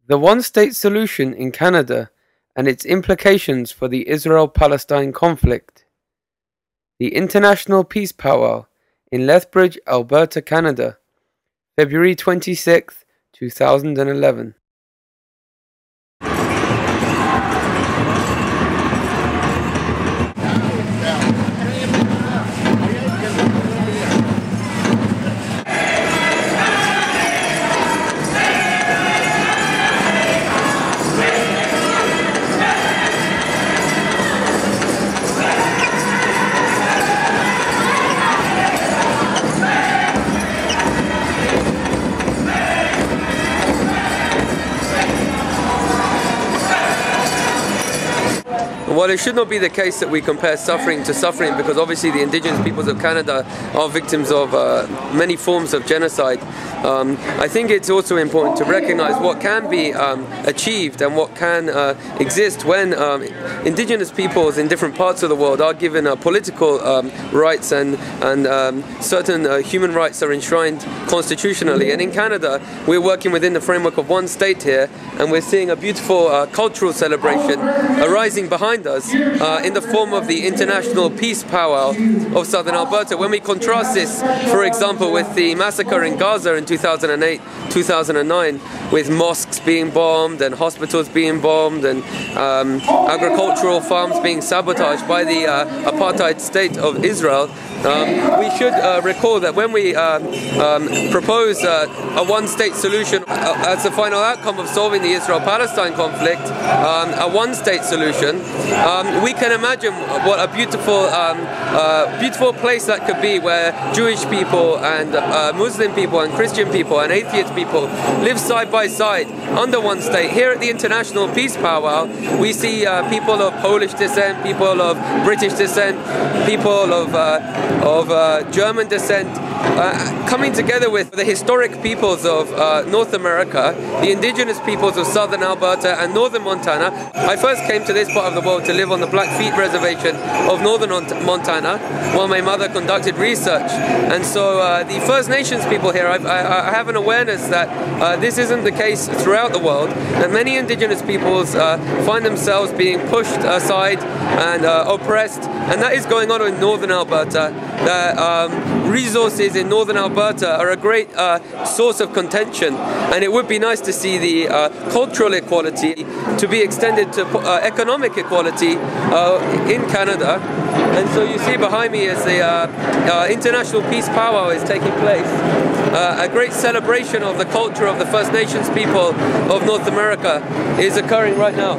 The one-state solution in Canada and its implications for the Israel-Palestine conflict. The International Peace Powwow in Lethbridge, Alberta, Canada, February 26, 2011. Well, it should not be the case that we compare suffering to suffering, because obviously the indigenous peoples of Canada are victims of many forms of genocide. I think it's also important to recognize what can be achieved and what can exist when indigenous peoples in different parts of the world are given political rights and certain human rights are enshrined constitutionally. And in Canada, we're working within the framework of one state here, and we're seeing a beautiful cultural celebration arising behind us in the form of the International Peace Powwow of Southern Alberta. When we contrast this, for example, with the massacre in Gaza in 2008, 2009, with mosques being bombed and hospitals being bombed and agricultural farms being sabotaged by the apartheid state of Israel, we should recall that when we propose a one-state solution as the final outcome of solving the Israel-Palestine conflict, a one-state solution, we can imagine what a beautiful place that could be, where Jewish people and Muslim people and Christian people and atheist people live side by side under one state. Here at the International Peace Powwow, we see people of Polish descent, people of British descent, people of German descent, coming together with the historic peoples of North America, the indigenous peoples of southern Alberta and northern Montana. I first came to this part of the world to live on the Blackfeet Reservation of northern Montana while my mother conducted research. And so the First Nations people here, I have an awareness that this isn't the case throughout the world, that many indigenous peoples find themselves being pushed aside and oppressed, and that is going on in northern Alberta. That resources in northern Alberta are a great source of contention, and it would be nice to see the cultural equality to be extended to economic equality in Canada. And so you see behind me as the International Peace Powwow is taking place. A great celebration of the culture of the First Nations people of North America is occurring right now.